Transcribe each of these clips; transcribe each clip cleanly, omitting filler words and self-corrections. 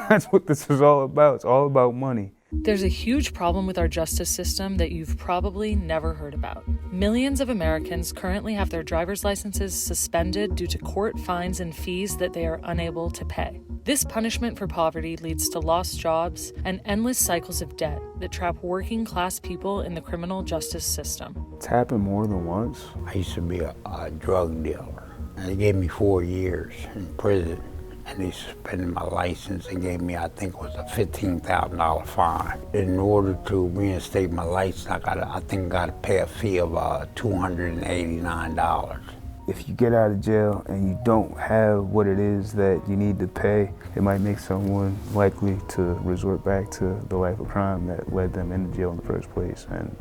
That's what this is all about. It's all about money. There's a huge problem with our justice system that you've probably never heard about. Millions of Americans currently have their driver's licenses suspended due to court fines and fees that they are unable to pay. This punishment for poverty leads to lost jobs and endless cycles of debt that trap working class people in the criminal justice system. It's happened more than once. I used to be a drug dealer, and they gave me 4 years in prison. And they suspended my license and gave me, I think it was a $15,000 fine. In order to reinstate my license, I think I gotta pay a fee of $289. If you get out of jail and you don't have what it is that you need to pay, it might make someone likely to resort back to the life of crime that led them into jail in the first place, and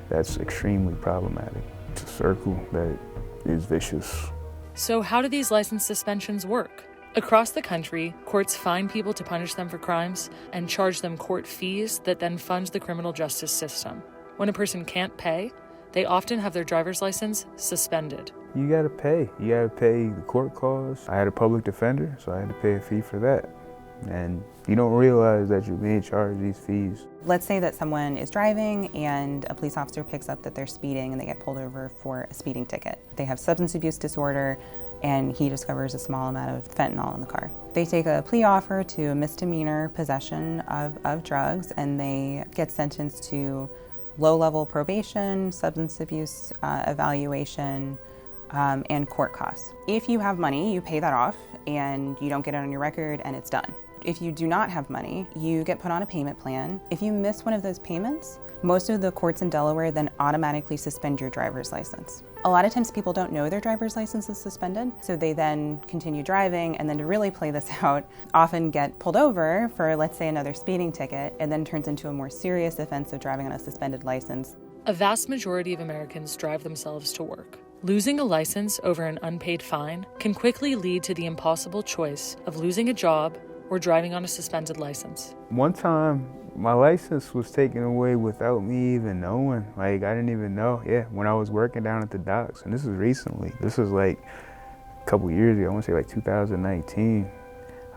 that's extremely problematic. It's a circle that is vicious. So how do these license suspensions work? Across the country, courts fine people to punish them for crimes and charge them court fees that then fund the criminal justice system. When a person can't pay, they often have their driver's license suspended. You gotta pay. You gotta pay the court costs. I had a public defender, so I had to pay a fee for that. And you don't realize that you're being charged these fees. Let's say that someone is driving and a police officer picks up that they're speeding and they get pulled over for a speeding ticket. They have substance abuse disorder, and he discovers a small amount of fentanyl in the car. They take a plea offer to a misdemeanor possession of drugs, and they get sentenced to low-level probation, substance abuse evaluation, and court costs. If you have money, you pay that off, and you don't get it on your record, and it's done. If you do not have money, you get put on a payment plan. If you miss one of those payments, most of the courts in Delaware then automatically suspend your driver's license. A lot of times people don't know their driver's license is suspended, so they then continue driving, and then to really play this out, often get pulled over for, let's say, another speeding ticket, and then turns into a more serious offense of driving on a suspended license. A vast majority of Americans drive themselves to work. Losing a license over an unpaid fine can quickly lead to the impossible choice of losing a job or driving on a suspended license. One time, my license was taken away without me even knowing. Like, I didn't even know. Yeah, when I was working down at the docks, and this is recently. This was like a couple years ago. I want to say like 2019.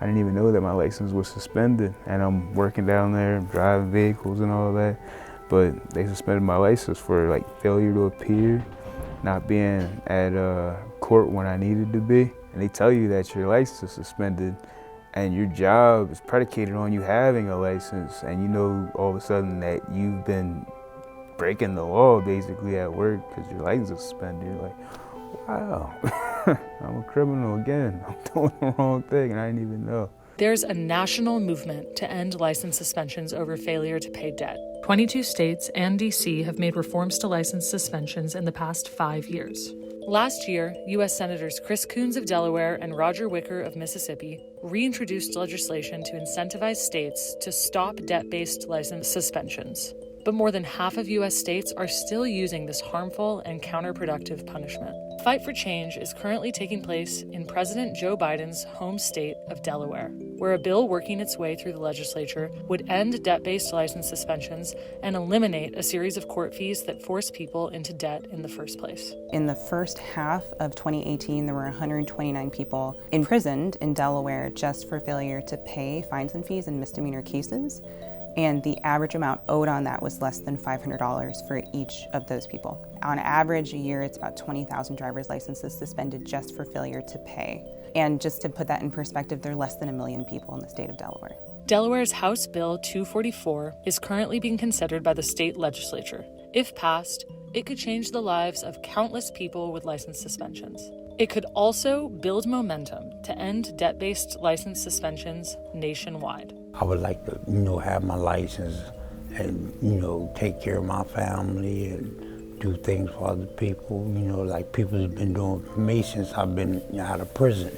I didn't even know that my license was suspended, and I'm working down there, driving vehicles and all that. But they suspended my license for like failure to appear, not being at court when I needed to be. And they tell you that your license is suspended, and your job is predicated on you having a license, and you know all of a sudden that you've been breaking the law basically at work because your license is suspended. You're like, wow, I'm a criminal again. I'm doing the wrong thing and I didn't even know. There's a national movement to end license suspensions over failure to pay debt. 22 states and DC have made reforms to license suspensions in the past 5 years. Last year, U.S. Senators Chris Coons of Delaware and Roger Wicker of Mississippi reintroduced legislation to incentivize states to stop debt-based license suspensions. But more than half of U.S. states are still using this harmful and counterproductive punishment. Fight for change is currently taking place in President Joe Biden's home state of Delaware, where a bill working its way through the legislature would end debt-based license suspensions and eliminate a series of court fees that force people into debt in the first place. In the first half of 2018, there were 129 people imprisoned in Delaware just for failure to pay fines and fees in misdemeanor cases. And the average amount owed on that was less than $500 for each of those people. On average, a year, it's about 20,000 driver's licenses suspended just for failure to pay. And just to put that in perspective, there are less than 1 million people in the state of Delaware. Delaware's House Bill 244 is currently being considered by the state legislature. If passed, it could change the lives of countless people with license suspensions. It could also build momentum to end debt-based license suspensions nationwide. I would like to, have my license and, take care of my family and do things for other people, like people have been doing for me since I've been out of prison.